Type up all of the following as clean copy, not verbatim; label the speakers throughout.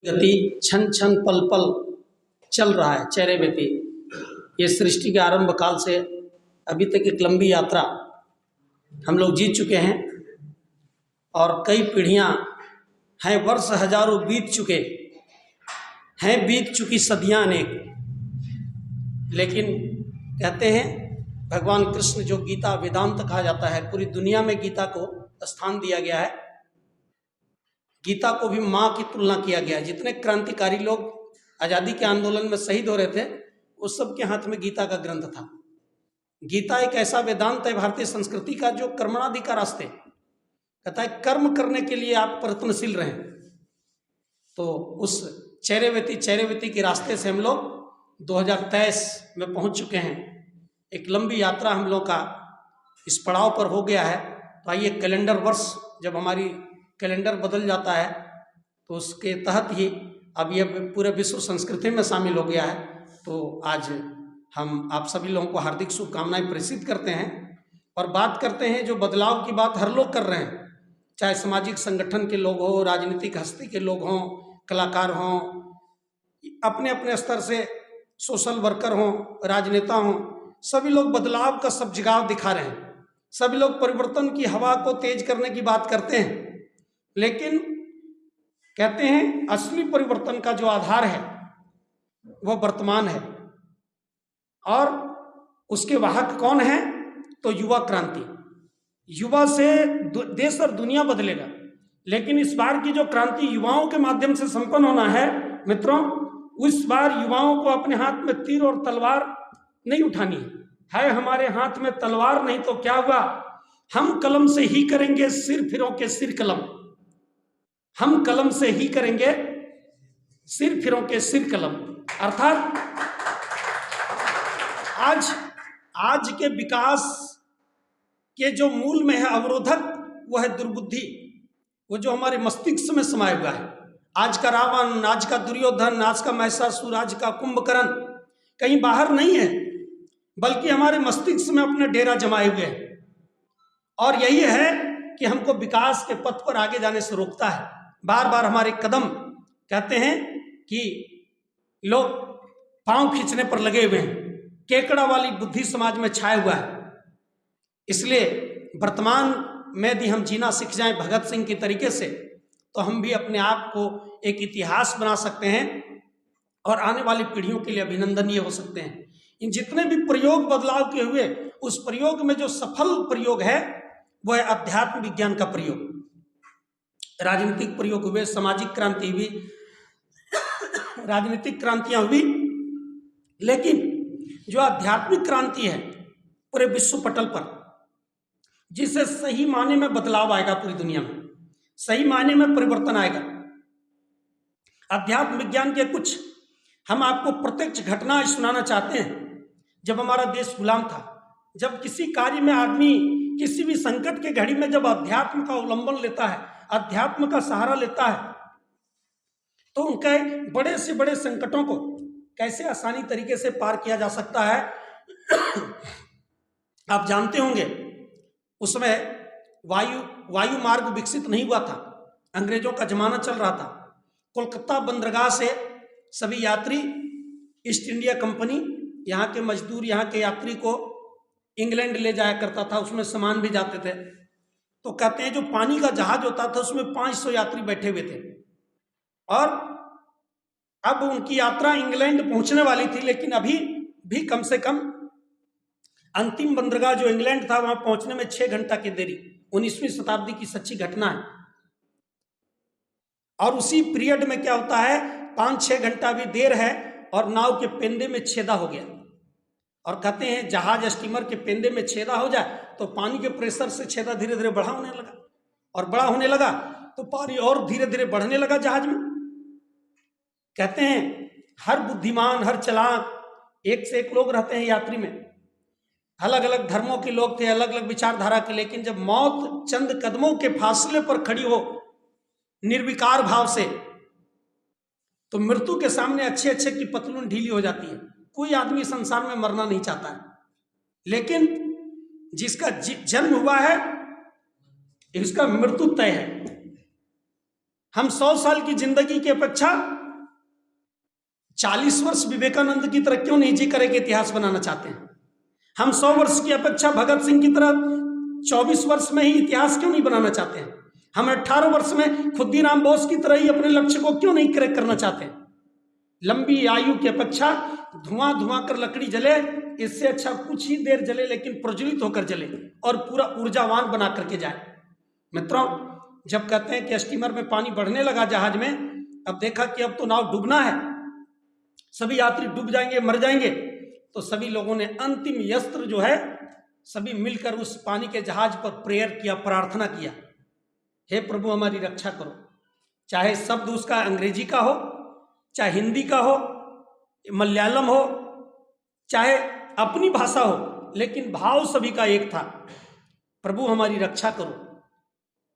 Speaker 1: गति क्षण क्षण पल पल चल रहा है चेहरे व्यती। ये सृष्टि के आरंभ काल से अभी तक एक लंबी यात्रा हम लोग जीत चुके हैं और कई पीढ़ियां हैं, वर्ष हजारों बीत चुके हैं, बीत चुकी सदियां अनेक। लेकिन कहते हैं भगवान कृष्ण, जो गीता वेदांत कहा जाता है, पूरी दुनिया में गीता को स्थान दिया गया है। गीता को भी माँ की तुलना किया गया है। जितने क्रांतिकारी लोग आज़ादी के आंदोलन में शहीद हो रहे थे, उस सब के हाथ में गीता का ग्रंथ था। गीता एक ऐसा वेदांत है भारतीय संस्कृति का जो कर्मणादि का रास्ते कहता है, कर्म करने के लिए आप प्रयत्नशील रहें। तो उस चैरेवती के रास्ते से हम लोग 2023 में पहुंच चुके हैं। एक लंबी यात्रा हम लोग का इस पड़ाव पर हो गया है। तो आइए, कैलेंडर वर्ष जब हमारी कैलेंडर बदल जाता है तो उसके तहत ही अब ये पूरे विश्व संस्कृति में शामिल हो गया है। तो आज हम आप सभी लोगों को हार्दिक शुभकामनाएं प्रेषित करते हैं और बात करते हैं जो बदलाव की बात हर लोग कर रहे हैं, चाहे सामाजिक संगठन के लोग हों, राजनीतिक हस्ती के लोग हों, कलाकार हों, अपने अपने स्तर से सोशल वर्कर हों, राजनेता हों, सभी लोग बदलाव का सब जगाव दिखा रहे हैं। सभी लोग परिवर्तन की हवा को तेज करने की बात करते हैं, लेकिन कहते हैं असली परिवर्तन का जो आधार है वह वर्तमान है। और उसके वाहक कौन है? तो युवा क्रांति। युवा से देश और दुनिया बदलेगा। लेकिन इस बार की जो क्रांति युवाओं के माध्यम से संपन्न होना है मित्रों, उस बार युवाओं को अपने हाथ में तीर और तलवार नहीं उठानी है। हमारे हाथ में तलवार नहीं तो क्या हुआ, हम कलम से ही करेंगे सिर फिरों के सिर कलम। हम कलम से ही करेंगे सिर फिरों के सिर कलम। अर्थात आज के विकास के जो मूल में है अवरोधक, वो है दुर्बुद्धि। वो जो हमारे मस्तिष्क में समाया हुआ है। आज का रावण, आज का दुर्योधन, आज का महिषासुर, आज का कुंभकर्ण कहीं बाहर नहीं है, बल्कि हमारे मस्तिष्क में अपने डेरा जमाए हुए हैं। और यही है कि हमको विकास के पथ पर आगे जाने से रोकता है। बार बार हमारे कदम, कहते हैं कि लोग पांव खींचने पर लगे हुए हैं। केकड़ा वाली बुद्धि समाज में छाया हुआ है। इसलिए वर्तमान में यदि हम जीना सीख जाएं भगत सिंह की तरीके से, तो हम भी अपने आप को एक इतिहास बना सकते हैं और आने वाली पीढ़ियों के लिए अभिनंदनीय हो सकते हैं। इन जितने भी प्रयोग बदलाव के हुए, उस प्रयोग में जो सफल प्रयोग है वो है अध्यात्म विज्ञान का प्रयोग। राजनीतिक प्रयोग हुए, सामाजिक क्रांति हुई, राजनीतिक क्रांतियां हुई, लेकिन जो आध्यात्मिक क्रांति है पूरे विश्व पटल पर, जिससे सही मायने में बदलाव आएगा पूरी दुनिया में, सही मायने में परिवर्तन आएगा। अध्यात्म विज्ञान के कुछ हम आपको प्रत्यक्ष घटना सुनाना चाहते हैं। जब हमारा देश गुलाम था, जब किसी कार्य में आदमी किसी भी संकट के घड़ी में जब अध्यात्म का अवलंबन लेता है, अध्यात्म का सहारा लेता है, तो उनके बड़े से बड़े संकटों को कैसे आसानी तरीके से पार किया जा सकता है। आप जानते होंगे उस समय वायु मार्ग विकसित नहीं हुआ था, अंग्रेजों का जमाना चल रहा था। कोलकाता बंदरगाह से सभी यात्री, ईस्ट इंडिया कंपनी यहाँ के मजदूर, यहाँ के यात्री को इंग्लैंड ले जाया करता था, उसमें सामान भी जाते थे। तो कहते हैं जो पानी का जहाज होता था उसमें 500 यात्री बैठे हुए थे और अब उनकी यात्रा इंग्लैंड पहुंचने वाली थी, लेकिन अभी भी कम से कम अंतिम बंदरगाह जो इंग्लैंड था वहां पहुंचने में 6 घंटा की देरी। 19वीं शताब्दी की सच्ची घटना है। और उसी पीरियड में क्या होता है, 5-6 घंटा भी देर है और नाव के पेंदे में छेदा हो गया। और कहते हैं जहाज स्टीमर के पेंदे में छेदा हो जाए तो पानी के प्रेशर से छेदा धीरे धीरे बड़ा होने लगा, और बड़ा होने लगा तो पानी और धीरे धीरे बढ़ने लगा जहाज में। कहते हैं हर बुद्धिमान, हर चालाक, एक से एक लोग रहते हैं यात्री में। अलग अलग धर्मों के लोग थे, अलग अलग विचारधारा के, लेकिन जब मौत चंद कदमों के फासले पर खड़ी हो निर्विकार भाव से, तो मृत्यु के सामने अच्छे अच्छे की पतलून ढीली हो जाती है। कोई आदमी संसार में मरना नहीं चाहता है, लेकिन जिसका जन्म हुआ है इसका मृत्यु तय है। हम 100 साल की जिंदगी की अपेक्षा 40 वर्ष विवेकानंद की तरह क्यों नहीं जी करके इतिहास बनाना चाहते हैं? हम 100 वर्ष की अपेक्षा भगत सिंह की तरह 24 वर्ष में ही इतिहास क्यों नहीं बनाना चाहते हैं? हम 18 वर्ष में खुद्दीराम बोस की तरह ही अपने लक्ष्य को क्यों नहीं क्रैक करना चाहते हैं? लंबी आयु की अपेक्षा धुआं धुआं कर लकड़ी जले, इससे अच्छा कुछ ही देर जले लेकिन प्रज्वलित होकर जले और पूरा ऊर्जावान बना करके जाए। मित्रों, जब कहते हैं कि स्टीमर में पानी बढ़ने लगा जहाज में, अब देखा कि अब तो नाव डूबना है, सभी यात्री डूब जाएंगे, मर जाएंगे, तो सभी लोगों ने अंतिम यस्त्र जो है सभी मिलकर उस पानी के जहाज पर प्रेयर किया, प्रार्थना किया, हे प्रभु हमारी रक्षा करो। चाहे शब्द उसका अंग्रेजी का हो, चाहे हिंदी का हो, मलयालम हो, चाहे अपनी भाषा हो, लेकिन भाव सभी का एक था, प्रभु हमारी रक्षा करो।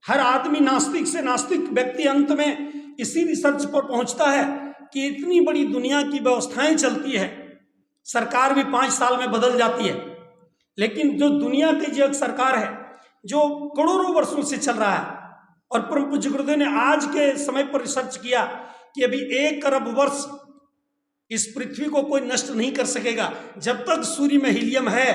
Speaker 1: हर आदमी, नास्तिक से नास्तिक व्यक्ति, अंत में इसी रिसर्च पर पहुंचता है कि इतनी बड़ी दुनिया की व्यवस्थाएं चलती है, सरकार भी 5 साल में बदल जाती है, लेकिन जो दुनिया की जो एक सरकार है जो करोड़ों वर्षों से चल रहा है, और परम पूज्य गुरुदेव ने आज के समय पर रिसर्च किया कि अभी 1 अरब वर्ष इस पृथ्वी को कोई नष्ट नहीं कर सकेगा। जब तक सूर्य में हीलियम है,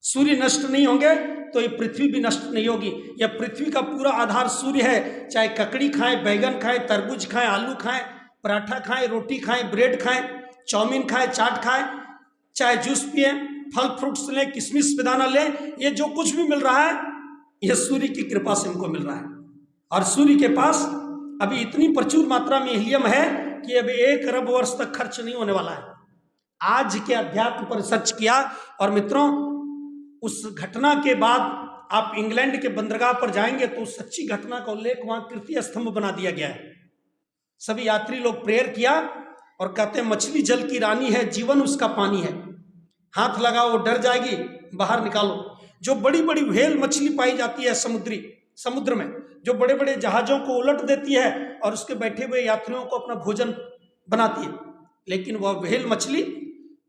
Speaker 1: सूर्य नष्ट नहीं होंगे तो ये पृथ्वी भी नष्ट नहीं होगी। यह पृथ्वी का पूरा आधार सूर्य है। चाहे ककड़ी खाएं, बैगन खाएं, तरबूज खाएं, आलू खाएं, पराठा खाएं, रोटी खाएं, ब्रेड खाएं, चाउमीन खाएं, चाट खाएं, चाहे जूस पिए, फल फ्रूट्स लें, किशमिश बेदाना लें, ये जो कुछ भी मिल रहा है यह सूर्य की कृपा से हमको मिल रहा है। और सूर्य के पास अभी इतनी प्रचुर मात्रा में हीलियम है कि अभी 1 अरब वर्ष तक खर्च नहीं होने वाला है। आज के अध्यात्म पर रिसर्च किया, और मित्रों उस घटना के बाद आप इंग्लैंड के बंदरगाह पर जाएंगे तो सच्ची घटना का उल्लेख वहां कीर्ति स्तंभ बना दिया गया है। सभी यात्री लोग प्रेयर किया और कहते हैं मछली जल की रानी है, जीवन उसका पानी है, हाथ लगाओ डर जाएगी, बाहर निकालो। जो बड़ी बड़ी व्हेल मछली पाई जाती है समुद्र में, जो बड़े बड़े जहाजों को उलट देती है और उसके बैठे हुए यात्रियों को अपना भोजन बनाती है, लेकिन वह व्हेल मछली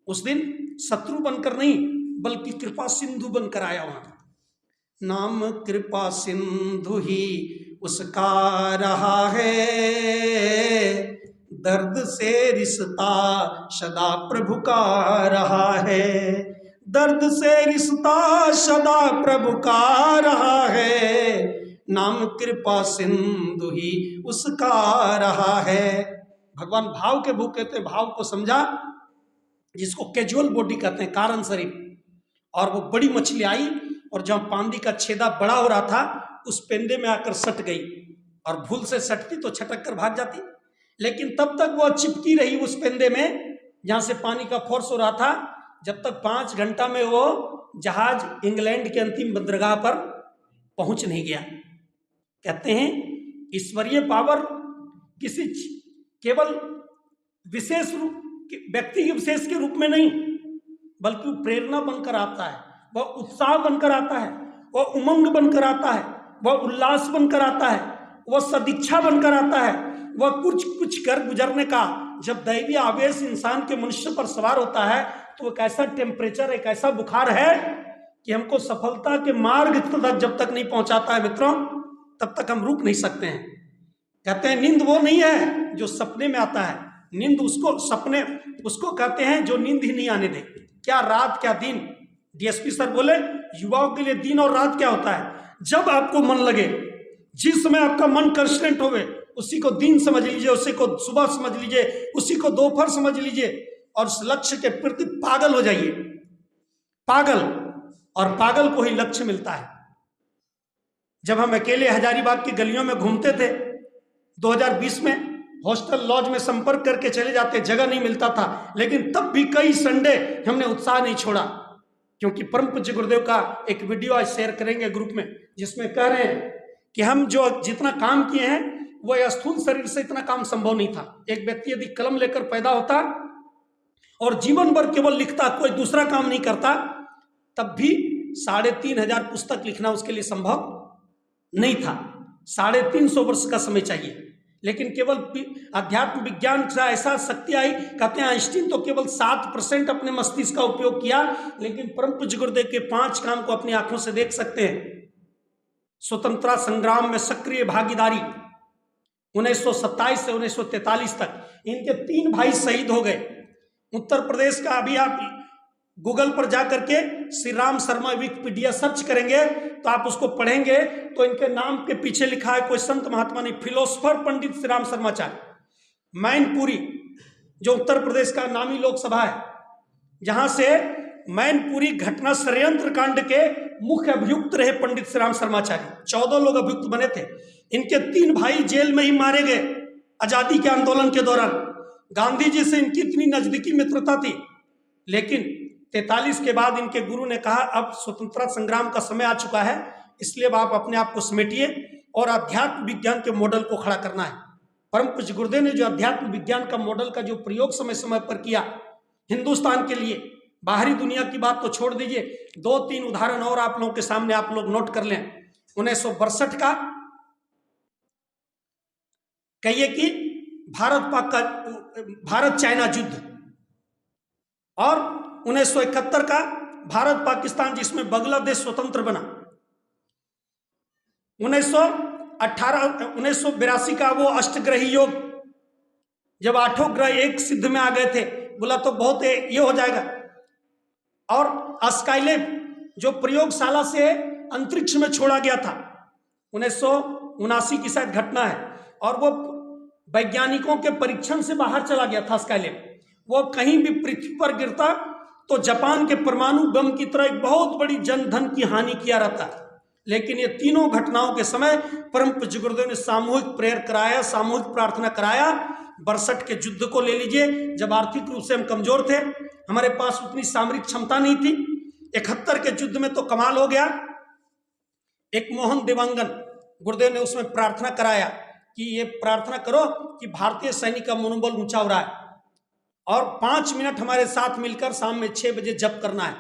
Speaker 1: उस दिन शत्रु बनकर नहीं बल्कि कृपा सिंधु बनकर आया वहां। नाम कृपा सिंधु ही उसका रहा है, दर्द से रिश्ता सदा प्रभु का रहा है, दर्द से रिश्ता सदा प्रभु का रहा है, नाम कृपा सिंधु ही उसका रहा है। भगवान भाव के भूखे थे, भाव को समझा, जिसको कैजुअल बॉडी कहते हैं, कारण शरीर। और वो बड़ी मछली आई और जहां पांदी का छेदा बड़ा हो रहा था उस पेंदे में आकर सट गई, और भूल से सटती तो छटक कर भाग जाती, लेकिन तब तक वो चिपकी रही उस पेंदे में जहां से पानी का फोर्स हो रहा था, जब तक 5 घंटा में वो जहाज इंग्लैंड के अंतिम बंदरगाह पर पहुंच नहीं गया। कहते हैं ईश्वरीय पावर किसी केवल विशेष रूप व्यक्ति के विशेष के रूप में नहीं, बल्कि प्रेरणा बनकर आता है, वह उत्साह बनकर आता है, वह उमंग बनकर आता है, वह उल्लास बनकर आता है, वह सदिच्छा बनकर आता है, वह कुछ कर गुजरने का जब दैवीय आवेश इंसान के मनुष्य पर सवार होता है तो एक ऐसा टेम्परेचर, एक ऐसा बुखार है कि हमको सफलता के मार्ग तक जब तक नहीं पहुंचाता है मित्रों, तब तक हम रुक नहीं सकते हैं। कहते हैं नींद वो नहीं है जो सपने में आता है, नींद उसको कहते हैं जो नींद ही नहीं आने दे। क्या रात क्या दिन, डीएसपी सर बोले युवाओं के लिए दिन और रात क्या होता है, जब आपको मन लगे, जिस समय आपका मन कंस्टेंट होवे, उसी को दिन समझ लीजिए, उसी को सुबह समझ लीजिए, उसी को दोपहर समझ लीजिए, और उस लक्ष्य के प्रति पागल हो जाइए। पागल, और पागल को ही लक्ष्य मिलता है। जब हम अकेले हजारीबाग की गलियों में घूमते थे 2020 में, हॉस्टल लॉज में संपर्क करके चले जाते, जगह नहीं मिलता था, लेकिन तब भी कई संडे हमने उत्साह नहीं छोड़ा, क्योंकि परम पूज्य गुरुदेव का एक वीडियो आज शेयर करेंगे ग्रुप में, जिसमें कह रहे हैं कि हम जो जितना काम किए हैं वो स्थूल शरीर से इतना काम संभव नहीं था। एक व्यक्ति यदि कलम लेकर पैदा होता और जीवन भर केवल लिखता, कोई दूसरा काम नहीं करता, तब भी 3500 पुस्तक लिखना उसके लिए संभव नहीं था। 350 वर्ष का समय चाहिए, लेकिन केवल अध्यात्म विज्ञान का ऐसा शक्ति आई। कहते हैं आइंस्टीन तो केवल 7% अपने मस्तिष्क का उपयोग किया, लेकिन परम पूज्य गुरुदेव के 5 काम को अपनी आंखों से देख सकते हैं। स्वतंत्रता संग्राम में सक्रिय भागीदारी, 1927 से 1943 तक इनके 3 भाई शहीद हो गए। उत्तर प्रदेश का अभी आप गूगल पर जा करके श्री राम शर्मा विकिपीडिया सर्च करेंगे तो आप उसको पढ़ेंगे तो इनके नाम के पीछे लिखा है कोई संत महात्मा नहीं, फिलोसफर पंडित श्री राम शर्माचार्य। मैनपुरी जो उत्तर प्रदेश का नामी लोकसभा है, जहां से मैनपुरी घटना षड्यंत्र कांड के मुख्य अभियुक्त रहे पंडित श्री राम शर्माचार्य। 14 लोग अभियुक्त बने थे। इनके 3 भाई जेल में ही मारे गए आजादी के आंदोलन के दौरान। गांधी जी से इनकी इतनी नजदीकी मित्रता थी, लेकिन 43 के बाद इनके गुरु ने कहा अब स्वतंत्रता संग्राम का समय आ चुका है, इसलिए आप अपने आप को समेटिए और अध्यात्म विज्ञान के मॉडल को खड़ा करना है। परम पूज्य गुरुदेव ने जो अध्यात्म विज्ञान का मॉडल का जो प्रयोग समय समय पर किया हिंदुस्तान के लिए, बाहरी दुनिया की बात तो छोड़ दीजिए, 2-3 उदाहरण और आप लोगों के सामने आप लोग नोट कर लें। 1962 का कहिए कि भारत चाइना युद्ध, और 1971 का भारत पाकिस्तान जिसमें बांग्लादेश स्वतंत्र बना। 1982 का वो अष्टग्रही योग, जब 8 ग्रह एक सिद्ध में आ गए थे, बोला तो बहुत ये हो जाएगा। और स्काईलैब जो प्रयोगशाला से अंतरिक्ष में छोड़ा गया था, 1979 की शायद घटना है, और वो वैज्ञानिकों के परीक्षण से बाहर चला गया था स्काईलैब। वो कहीं भी पृथ्वी पर गिरता तो जापान के परमाणु बम की तरह एक बहुत बड़ी जनधन की हानि किया रहता। लेकिन ये तीनों घटनाओं के समय परम पूज्य गुरुदेव ने सामूहिक प्रेयर कराया, सामूहिक प्रार्थना कराया। 62 के युद्ध को ले लीजिए, जब आर्थिक रूप से हम कमजोर थे, हमारे पास उतनी सामरिक क्षमता नहीं थी। 71 के युद्ध में तो कमाल हो गया, एक मोहन देवांगन गुरुदेव ने उसमें प्रार्थना कराया कि ये प्रार्थना करो कि भारतीय सैनिक का मनोबल ऊंचा हो रहा है और 5 मिनट हमारे साथ मिलकर शाम में 6 बजे जप करना है।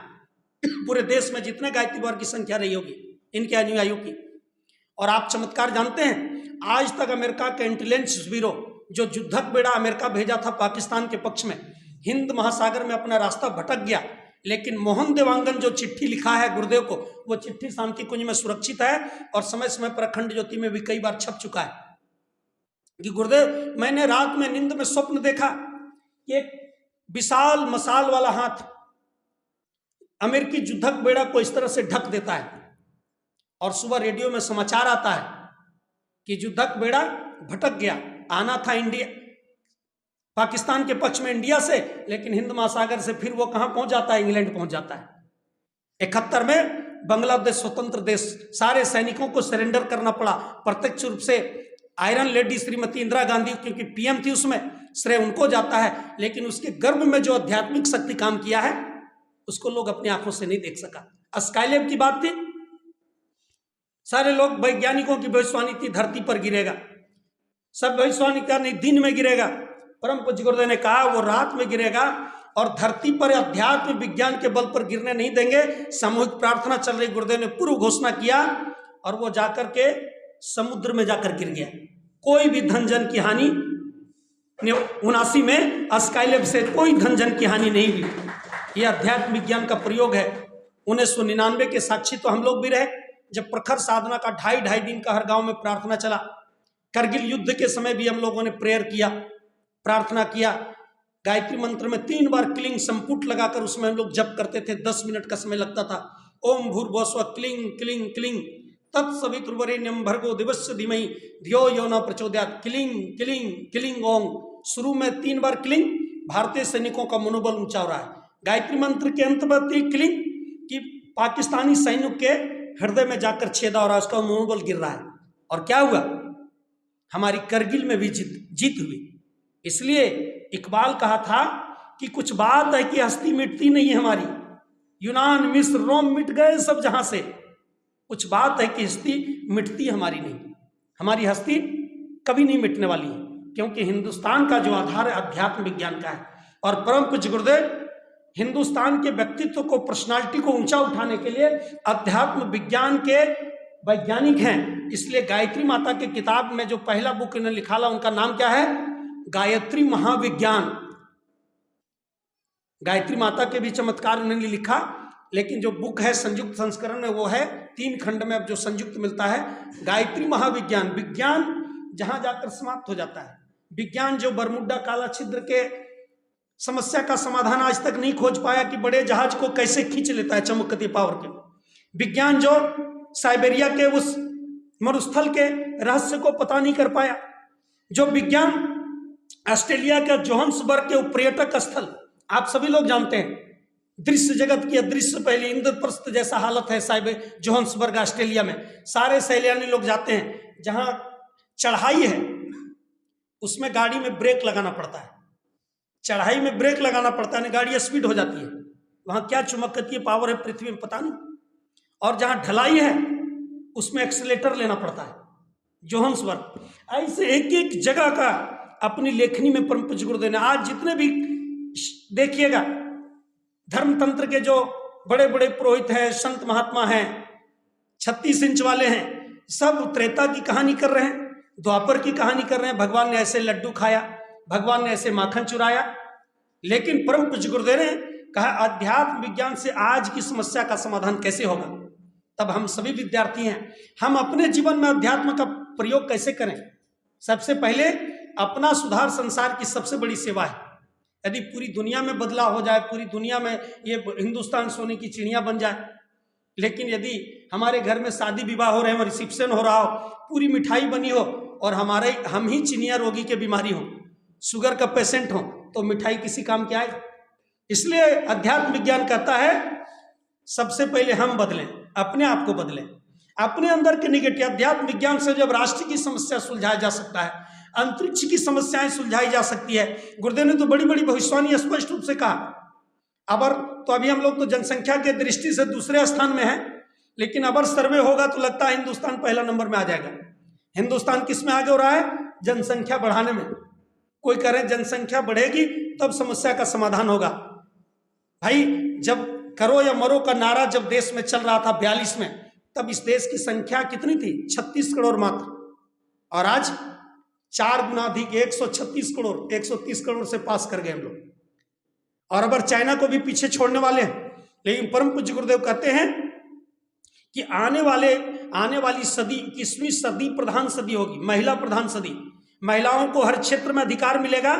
Speaker 1: पूरे देश में जितने गायत्री वार की संख्या रही होगी इनके अनुयायियों की। और आप चमत्कार जानते हैं, आज तक अमेरिका के इंटेलिजेंस ब्यूरो जो युद्धक बेड़ा अमेरिका भेजा था पाकिस्तान के पक्ष में, हिंद महासागर में अपना रास्ता भटक गया, लेकिन मोहन देवांगन जो चिट्ठी लिखा है गुरुदेव को, वो चिट्ठी शांति कुंज में सुरक्षित है और समय समय पर अखंड ज्योति में भी कई बार छप चुका है कि गुरुदेव मैंने रात में नींद में स्वप्न देखा कि एक विशाल मसाल वाला हाथ अमेरिकी युद्धक बेड़ा को इस तरह से ढक देता है, और सुबह रेडियो में समाचार आता है कि युद्धक बेड़ा भटक गया, आना था इंडिया पाकिस्तान के पक्ष में इंडिया से, लेकिन हिंद महासागर से फिर वो कहां पहुंच जाता है, इंग्लैंड पहुंच जाता है। 71 में बांग्लादेश स्वतंत्र देश, सारे सैनिकों को सरेंडर करना पड़ा प्रत्यक्ष रूप से। आयरन लेडी श्रीमती इंदिरा गांधी क्योंकि पीएम थी उसमें, श्रेय उनको जाता है, लेकिन उसके गर्भ में जो आध्यात्मिक शक्ति काम किया है उसको लोग अपनी आंखों से नहीं देख सका। स्काईलैब की बात थी, सारे लोग वैज्ञानिकों की भविष्यवाणी थी धरती पर गिरेगा, सब भविष्यवाणी का नहीं दिन में गिरेगा। परम पूज्य गुरुदेव ने कहा वो रात में गिरेगा और धरती पर अध्यात्म विज्ञान के बल पर गिरने नहीं देंगे। सामूहिक प्रार्थना चल रही, गुरुदेव ने पूर्व घोषणा किया और वो जाकर के समुद्र में जाकर गिर गया। कोई भी धन जन की हानि 79 में स्काईलैब से कोई धन जन की हानि नहीं हुई। यह अध्यात्म विज्ञान का प्रयोग है। 1999 के साक्षी तो हम लोग भी रहे, जब प्रखर साधना का 2.5 दिन का हर गांव में प्रार्थना चला। करगिल युद्ध के समय भी हम लोगों ने प्रेयर किया, प्रार्थना किया। गायत्री मंत्र में 3 बार क्लिंग संपुट लगाकर उसमें हम लोग जप करते थे, 10 मिनट का समय लगता था। ओम भूर्भुवस्सुवः क्लिंग क्लिंग क्लिंग तत्सवितुर्वरेण्यं भर्गो दिवस्य धीमहि धियो यो न प्रचोदयात्। क्लिंग क्लिंग क्लिंग ओम, शुरू में 3 बार क्लिंग, भारतीय सैनिकों का मनोबल ऊंचा हो रहा है। गायत्री मंत्र के अंत में क्लिंग कि पाकिस्तानी सैनिकों के हृदय में जाकर छेदा हो रहा है, उसका मनोबल गिर रहा है। और क्या हुआ, हमारी करगिल में भी जीत हुई। इसलिए इकबाल कहा था कि कुछ बात है कि हस्ती मिटती नहीं हमारी, यूनान मिस्र रोम मिट गए सब जहां से, कुछ बात है कि हस्ती मिटती हमारी नहीं। हमारी हस्ती कभी नहीं मिटने वाली है, क्योंकि हिंदुस्तान का जो आधार है अध्यात्म विज्ञान का है। और परम पूज्य गुरुदेव हिंदुस्तान के व्यक्तित्व को, पर्सनालिटी को ऊंचा उठाने के लिए अध्यात्म विज्ञान के वैज्ञानिक हैं। इसलिए गायत्री माता के किताब में जो पहला बुक इन्होंने लिखा ला, उनका नाम क्या है, गायत्री महाविज्ञान। गायत्री माता के भी चमत्कार उन्होंने लिखा, लेकिन जो बुक है संयुक्त संस्करण में वो है 3 खंड में अब जो संयुक्त मिलता है, गायत्री महाविज्ञान। विज्ञान जहां जाकर समाप्त हो जाता है। विज्ञान जो बरमुड्डा काला छिद्र के समस्या का समाधान आज तक नहीं खोज पाया कि बड़े जहाज को कैसे खींच लेता है चमकती पावर के। विज्ञान जो साइबेरिया के उस मरुस्थल के रहस्य को पता नहीं कर पाया। जो विज्ञान ऑस्ट्रेलिया का जोहान्सबर्ग के पर्यटक स्थल, आप सभी लोग जानते हैं, दृश्य जगत की अदृश्य पहले इंद्रप्रस्थ जैसा हालत है साइबर जोहान्सबर्ग ऑस्ट्रेलिया में। सारे सैलानी लोग जाते हैं, जहां चढ़ाई है उसमें गाड़ी में ब्रेक लगाना पड़ता है, चढ़ाई में ब्रेक लगाना पड़ता है, गाड़ी स्पीड हो जाती है। वहां क्या चुंबकीय पावर है पृथ्वी में पता नहीं। और जहां ढलाई है उसमें एक्सीलेटर लेना पड़ता है, जोहान्सबर्ग। ऐसे एक एक जगह का अपनी लेखनी में परम पूज्य गुरुदेव ने, आज जितने भी देखिएगा धर्मतंत्र के जो बड़े बड़े पुरोहित हैं, संत महात्मा हैं, 36 इंच वाले हैं, सब त्रेता की कहानी कर रहे हैं, द्वापर की कहानी कर रहे हैं। भगवान ने ऐसे लड्डू खाया, भगवान ने ऐसे माखन चुराया। लेकिन परम पूज्य गुरुदेव ने कहा अध्यात्म विज्ञान से आज की समस्या का समाधान कैसे होगा। तब हम सभी विद्यार्थी हैं, हम अपने जीवन में अध्यात्म का प्रयोग कैसे करें। सबसे पहले अपना सुधार संसार की सबसे बड़ी सेवा है। यदि पूरी दुनिया में बदलाव हो जाए, पूरी दुनिया में ये हिंदुस्तान सोने की चिड़िया बन जाए, लेकिन यदि हमारे घर में शादी विवाह हो रहे हो, रिसेप्शन हो रहा हो, पूरी मिठाई बनी हो और हम ही चिनिया रोगी के बीमारी हो, शुगर का पेशेंट हो, तो मिठाई किसी काम की आए। इसलिए अध्यात्म विज्ञान कहता है सबसे पहले हम बदलें, अपने आप को बदलें, अपने अंदर के निगेटिव। अध्यात्म विज्ञान से जब राष्ट्र की समस्या सुलझाया जा सकता है, अंतरिक्ष की समस्याएं सुलझाई जा सकती है। गुरुदेव ने तो बड़ी बड़ी भविष्यवाणी स्पष्ट रूप से कहा। अबर तो अभी हम लोग तो जनसंख्या के दृष्टि से दूसरे स्थान में है, लेकिन अबर सर्वे होगा तो लगता है हिंदुस्तान पहला नंबर में आ जाएगा। हिंदुस्तान किस में आगे हो रहा है? जनसंख्या बढ़ाने में। कोई कह रहे जनसंख्या बढ़ेगी तब समस्या का समाधान होगा। भाई जब करो या मरो का नारा जब देश में चल रहा था 42 में, तब इस देश की संख्या कितनी थी? 36 करोड़ मात्र। और आज 4 गुना अधिक, 136 करोड़, 130 करोड़ से पास कर गए हम लोग। और अगर चाइना को भी पीछे छोड़ने वाले हैं। लेकिन परम पूज्य गुरुदेव कहते हैं कि आने वाली सदी 21वीं सदी प्रधान सदी होगी, महिला प्रधान सदी। महिलाओं को हर क्षेत्र में अधिकार मिलेगा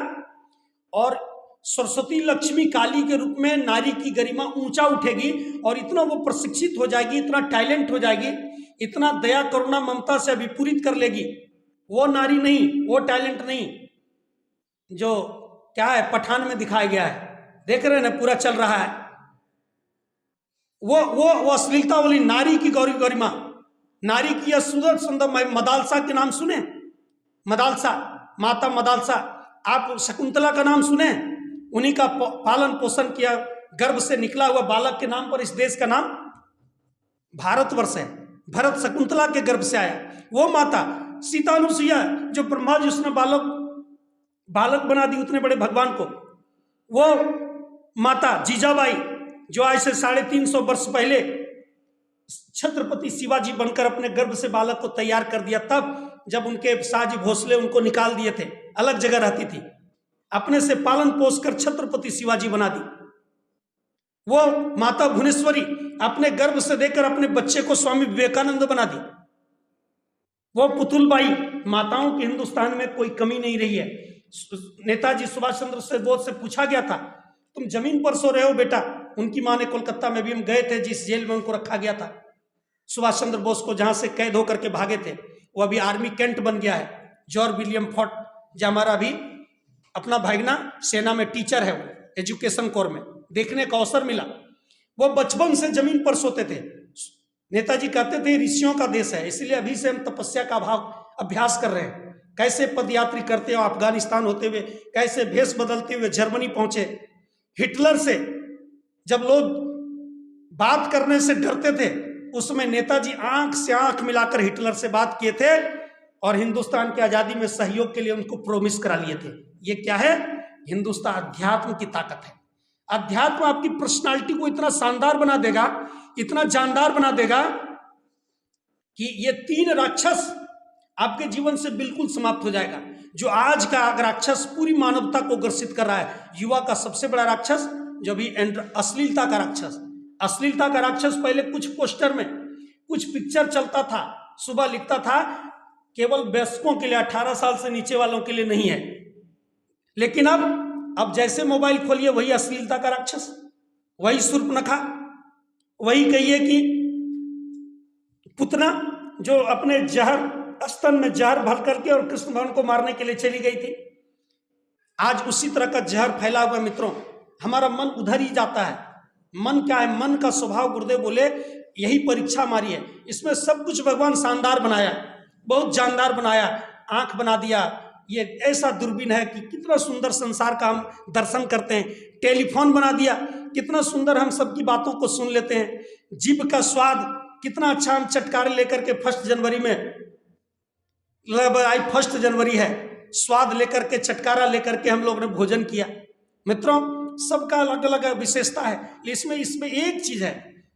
Speaker 1: और सरस्वती लक्ष्मी काली के रूप में नारी की गरिमा ऊंचा उठेगी। और इतना वो प्रशिक्षित हो जाएगी, इतना टैलेंट हो जाएगी, इतना दया करुणा ममता से विपूरित कर लेगी। वो नारी नहीं, वो टैलेंट नहीं जो क्या है पठान में दिखाया गया है, देख रहे हैं ना, पूरा चल रहा है। वो अश्लीलता वाली नारी की गरिमा, नारी की यह सुंदर सुंदर। मदालसा के नाम सुने? मदालसा, माता मदालसा। आप शकुंतला का नाम सुने? उन्हीं का पालन पोषण किया, गर्भ से निकला हुआ बालक के नाम पर इस देश का नाम भारतवर्ष है। भरत शकुंतला के गर्भ से आया। वो माता सीता अनुसुईया जो ब्रह्मा जी उसने बालक बना दी उतने बड़े भगवान को। वो माता जीजाबाई जो आज से 350 वर्ष पहले छत्रपति शिवाजी बनकर अपने गर्भ से बालक को तैयार कर दिया। तब जब उनके शाहजी भोसले उनको निकाल दिए थे, अलग जगह रहती थी, अपने से पालन पोष कर छत्रपति शिवाजी बना दी। वो माता भुवनेश्वरी अपने गर्भ से देकर अपने बच्चे को स्वामी विवेकानंद बना दी। वो पुतुलबाई, माताओं के हिंदुस्तान में कोई कमी नहीं रही है। नेताजी सुभाष चंद्र बोस से पूछा गया था तुम जमीन पर सो रहे हो बेटा। उनकी मां ने, कोलकाता में भी हम गए थे जिस जेल में उनको रखा गया था, सुभाष चंद्र बोस को, जहां से कैद होकर के भागे थे, वो अभी आर्मी कैंट बन गया है। जॉर्ज विलियम फोर्ट जो हमारा भी अपना भागना सेना में टीचर है, वो एजुकेशन कोर में देखने का अवसर मिला। वो बचपन से जमीन पर सोते थे। नेताजी कहते थे ऋषियों का देश है, इसलिए अभी से हम तपस्या का अभ्यास कर रहे हैं। कैसे पदयात्री करते हो अफगानिस्तान होते हुए, कैसे भेष बदलते हुए जर्मनी पहुंचे। हिटलर से जब लोग बात करने से डरते थे, उसमें नेताजी आंख से आंख मिलाकर हिटलर से बात किए थे और हिंदुस्तान की आजादी में सहयोग के लिए उनको प्रोमिस करा लिए थे। ये क्या है? हिंदुस्तान अध्यात्म की ताकत है। अध्यात्म आपकी पर्सनालिटी को इतना शानदार बना देगा, इतना जानदार बना देगा कि ये 3 राक्षस आपके जीवन से बिल्कुल समाप्त हो जाएगा। जो आज का राक्षस पूरी मानवता को ग्रसित कर रहा है, युवा का सबसे बड़ा राक्षस जो भी अश्लीलता का राक्षस। अश्लीलता का राक्षस पहले कुछ पोस्टर में, कुछ पिक्चर चलता था, सुबह लिखता था केवल वयस्कों के लिए, 18 साल से नीचे वालों के लिए नहीं है। लेकिन अब जैसे मोबाइल खोलिए वही अश्लीलता का राक्षस, वही शूर्पणखा, वही कहिए कि पुतना जो अपने जहर स्तन में जहर भर करके और कृष्ण भगवान को मारने के लिए चली गई थी, आज उसी तरह का जहर फैला हुआ है। मित्रों, हमारा मन उधर ही जाता है। मन क्या है? मन का स्वभाव, गुरुदेव बोले यही परीक्षा हमारी है। इसमें सब कुछ भगवान शानदार बनाया, बहुत जानदार बनाया, आंख बना दिया, ये ऐसा दूरबीन है कि कितना सुंदर संसार का हम दर्शन करते हैं। टेलीफोन बना दिया, कितना सुंदर हम सबकी बातों को सुन लेते हैं। जीभ का स्वाद कितना अच्छा, हम चटकारे लेकर के 1 जनवरी में, आज 1 जनवरी है, स्वाद लेकर के, चटकारा लेकर के हम लोग ने भोजन किया। मित्रों, सबका अलग अलग विशेषता है। इसमें एक चीज है,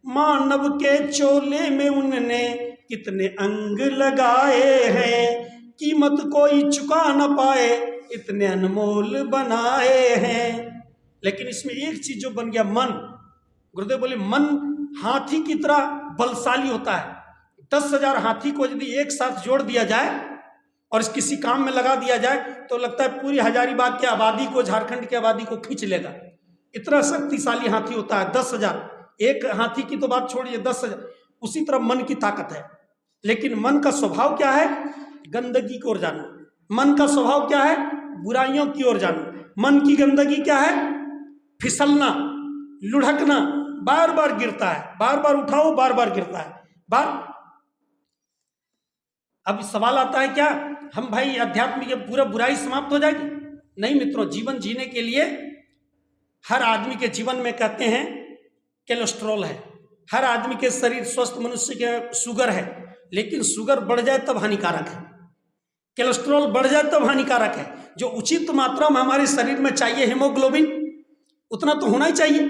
Speaker 1: मानव के चोले में उनने कितने अंग लगाए हैं, कीमत कोई चुका न पाए, इतने अनमोल बनाए हैं। लेकिन इसमें एक चीज जो बन गया, मन। गुरुदेव बोले मन हाथी की तरह बलशाली होता है। 10,000 हाथी को यदि एक साथ जोड़ दिया जाए और इस किसी काम में लगा दिया जाए तो लगता है पूरी हजारीबाग की आबादी को, झारखंड की आबादी को खींच लेगा। इतना शक्तिशाली हाथी होता है। 10,000, एक हाथी की तो बात छोड़िए, 10,000। उसी तरह मन की ताकत है। लेकिन मन का स्वभाव क्या है? गंदगी की ओर जाना। मन का स्वभाव क्या है? बुराइयों की ओर जाना। मन की गंदगी क्या है? फिसलना, लुढ़कना, बार बार गिरता है, बार बार उठाओ, बार बार गिरता है। अब सवाल आता है, क्या हम भाई आध्यात्मिक पूरा बुराई समाप्त हो जाएगी? नहीं मित्रों, जीवन जीने के लिए हर आदमी के जीवन में कहते हैं कोलेस्ट्रॉल है, हर आदमी के शरीर, स्वस्थ मनुष्य के शुगर है। लेकिन शुगर बढ़ जाए तब हानिकारक है, कोलेस्ट्रॉल बढ़ जाए तब हानिकारक है। जो उचित मात्रा में हमारे शरीर में चाहिए, हीमोग्लोबिन उतना तो होना ही चाहिए,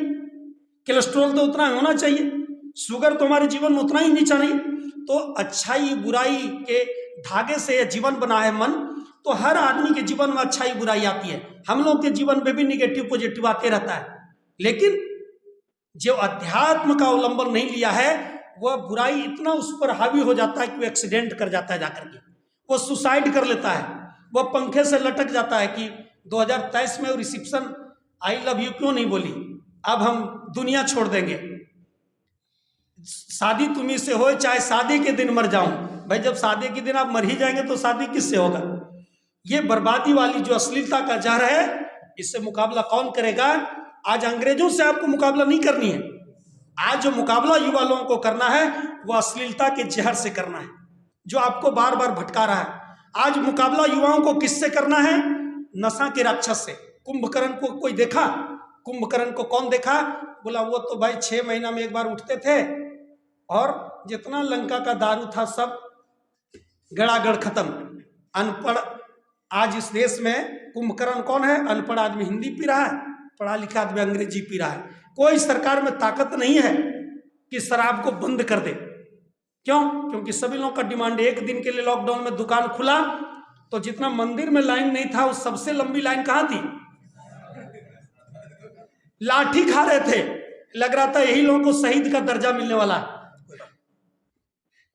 Speaker 1: कोलेस्ट्रॉल तो उतना होना चाहिए, शुगर तो हमारे जीवन में उतना ही नीचा नहीं। तो अच्छाई बुराई के धागे से जीवन बना है मन, तो हर आदमी के जीवन में अच्छाई बुराई आती है। हम लोग के जीवन में भी निगेटिव पॉजिटिव आते रहता है। लेकिन जो अध्यात्म का अवलंबन नहीं लिया है, वह बुराई इतना उस पर हावी हो जाता है कि वो एक्सीडेंट कर जाता है, जाकर के वो सुसाइड कर लेता है, वह पंखे से लटक जाता है कि 2023 में रिसेप्शन आई लव यू क्यों नहीं बोली, अब हम दुनिया छोड़ देंगे, शादी तुम्ही से हो चाहे शादी के दिन मर जाऊं। भाई जब शादी के दिन आप मर ही जाएंगे तो शादी किससे होगा? ये बर्बादी वाली जो अश्लीलता का जहर है, इससे मुकाबला कौन करेगा? आज अंग्रेजों से आपको मुकाबला नहीं करनी है। आज जो मुकाबला युवा लोगों को करना है वो अश्लीलता के जहर से करना है, जो आपको बार बार भटका रहा है। आज मुकाबला युवाओं को किससे करना है? नशा के राक्षस से। कुंभकर्ण को कोई देखा? कुंभकर्ण को कौन देखा? बोला वो तो भाई 6 महीना में एक बार उठते थे और जितना लंका का दारू था सब गड़ागड़ खत्म। अनपढ़, आज इस देश में कुंभकर्ण कौन है? अनपढ़ आदमी हिंदी पी रहा है, पढ़ा लिखा आदमी अंग्रेजी पी रहा है। कोई सरकार में ताकत नहीं है कि शराब को बंद कर दे। क्यों? क्योंकि सभी लोगों का डिमांड। एक दिन के लिए लॉकडाउन में दुकान खुला तो जितना मंदिर में लाइन नहीं था, उस सबसे लंबी लाइन कहां थी? लाठी खा रहे थे, लग रहा था यही लोगों को शहीद का दर्जा मिलने वाला है,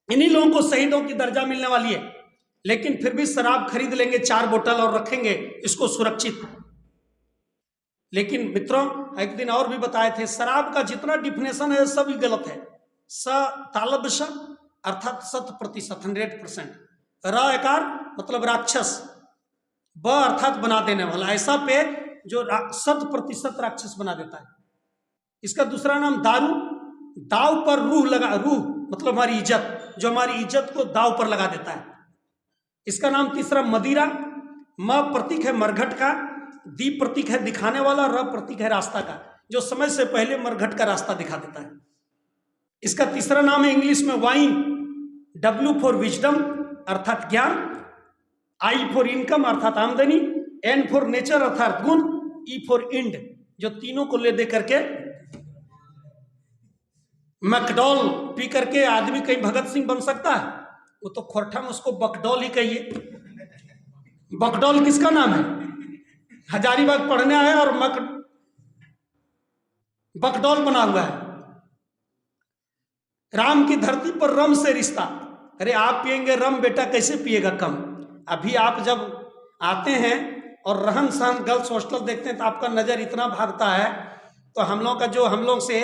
Speaker 1: इन्हीं लोगों को शहीदों की दर्जा मिलने वाली है। लेकिन फिर भी शराब खरीद लेंगे 4 बोतल और रखेंगे इसको सुरक्षित। लेकिन मित्रों, एक दिन और भी बताए थे, शराब का जितना डिफिनेशन है सभी गलत है। तालब स अर्थात 100%, 100%। र एकार मतलब राक्षस, ब अर्थात बना देने वाला, ऐसा पे जो 100% राक्षस बना देता है। इसका दूसरा नाम दारू, दाव पर रूह लगा, रूह मतलब हमारी इज्जत, जो हमारी इज्जत को दाव पर लगा देता है। इसका नाम तीसरा मदिरा। म प्रतीक है मरघट का, दी प्रतीक है दिखाने वाला, र प्रतीक है रास्ता का, जो समय से पहले मरघट का रास्ता दिखा देता है। इसका तीसरा नाम है इंग्लिश में वाइन। W फॉर विजडम अर्थात ज्ञान, I फॉर इनकम अर्थात आमदनी, N फॉर नेचर अर्थात गुण, E फॉर इंड, जो तीनों को ले दे करके मैकडॉल पी करके आदमी कहीं भगत सिंह बन सकता है? वो तो खोरठा में उसको बकडॉल ही कहिए। बकडॉल किसका नाम है? हजारीबाग पढ़ने आया और बकडॉल बना हुआ है। राम की धरती पर रम से रिश्ता, अरे आप पिएंगे रम बेटा, कैसे पिएगा कम। अभी आप जब आते हैं और रहन सहन गर्ल्स हॉस्टल देखते हैं तो आपका नज़र इतना भागता है, तो हम लोग से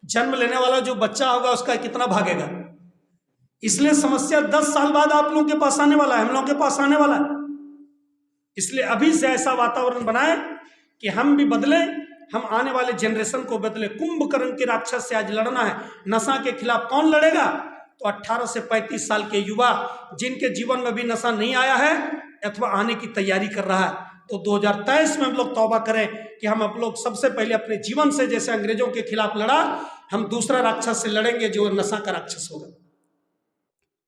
Speaker 1: जन्म लेने वाला जो बच्चा होगा उसका कितना भागेगा। इसलिए समस्या 10 साल बाद आप लोगों के पास आने वाला है, हम लोगों के पास आने वाला है। इसलिए अभी से ऐसा वातावरण बनाए कि हम भी बदले, हम आने वाले जनरेशन को बदले। कुंभकर्ण के राक्षस से आज लड़ना है। नशा के खिलाफ कौन लड़ेगा? तो 18 से 35 साल के युवा जिनके जीवन में भी नशा नहीं आया है अथवा आने की तैयारी कर रहा है, तो 2023 में हम लोग तौबा करें कि हम लोग सबसे पहले अपने जीवन से, जैसे अंग्रेजों के खिलाफ लड़ा, हम दूसरा राक्षस से लड़ेंगे जो नशा का राक्षस होगा।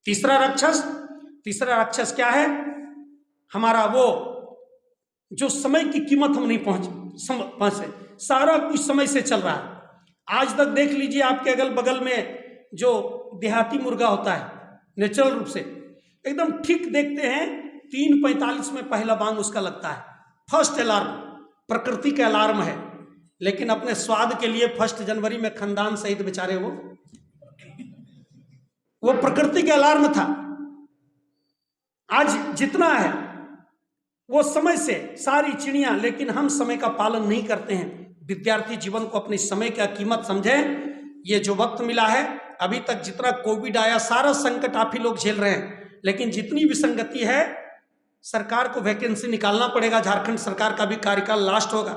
Speaker 1: तीसरा राक्षस क्या है? हमारा वो जो समय की कीमत हम नहीं पहुंचे। सारा कुछ समय से चल रहा है। आज तक देख लीजिए आपके अगल बगल में जो देहाती मुर्गा होता है, नेचुरल रूप से एकदम ठीक देखते हैं, 3:45 में पहला बांग उसका लगता है। फर्स्ट अलार्म प्रकृति का अलार्म है, लेकिन अपने स्वाद के लिए 1 जनवरी में खानदान सहित बेचारे वो प्रकृति का अलार्म था। आज जितना है वो समय से सारी चिड़ियां, लेकिन हम समय का पालन नहीं करते हैं। विद्यार्थी जीवन को अपने समय का कीमत समझें। ये जो वक्त मिला है, अभी तक जितना कोविड आया सारा संकट आप ही लोग झेल रहे हैं, लेकिन जितनी विसंगति है सरकार को वैकेंसी निकालना पड़ेगा। झारखंड सरकार का भी कार्यकाल लास्ट होगा,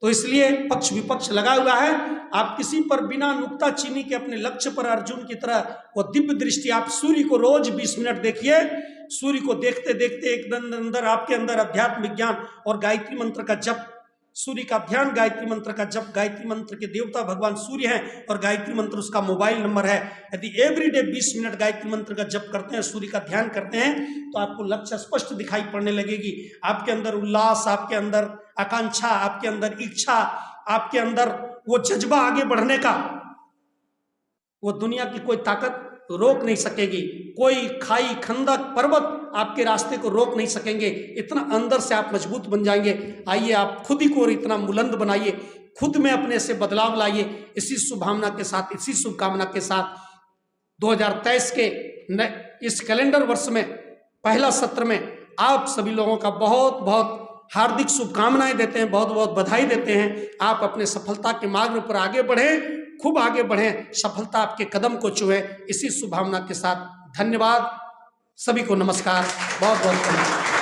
Speaker 1: तो इसलिए पक्ष विपक्ष लगा हुआ है। आप किसी पर बिना नुक्ता चीनी के अपने लक्ष्य पर अर्जुन की तरह वो दिव्य दृष्टि, आप सूर्य को रोज 20 मिनट देखिए। सूर्य को देखते देखते एक अंदर आपके अंदर अध्यात्म विज्ञान और गायत्री मंत्र का जप, सूर्य का ध्यान, गायत्री मंत्र का जप। गायत्री मंत्र के देवता भगवान सूर्य हैं और गायत्री मंत्र उसका मोबाइल नंबर है। यदि एवरीडे 20 मिनट गायत्री मंत्र का जप करते हैं, सूर्य का ध्यान करते हैं, तो आपको लक्ष्य स्पष्ट दिखाई पड़ने लगेगी। आपके अंदर उल्लास, आपके अंदर आकांक्षा, आपके अंदर इच्छा, आपके अंदर वो जज्बा आगे बढ़ने का, वो दुनिया की कोई ताकत रोक नहीं सकेगी। कोई खाई, खंदक, पर्वत आपके रास्ते को रोक नहीं सकेंगे। इतना अंदर से आप मजबूत बन जाएंगे। आइए आप खुद ही को इतना बुलंद बनाइए, खुद में अपने से बदलाव लाइए। इसी शुभकामना के साथ, इसी शुभकामना के साथ 2023 के इस कैलेंडर वर्ष में पहला सत्र में आप सभी लोगों का बहुत बहुत हार्दिक शुभकामनाएं देते हैं, बहुत बहुत बधाई देते हैं। आप अपने सफलता के मार्ग पर आगे बढ़ें, खूब आगे बढ़ें, सफलता आपके कदम को छुए। इसी शुभकामना के साथ धन्यवाद, सभी को नमस्कार, बहुत बहुत धन्यवाद।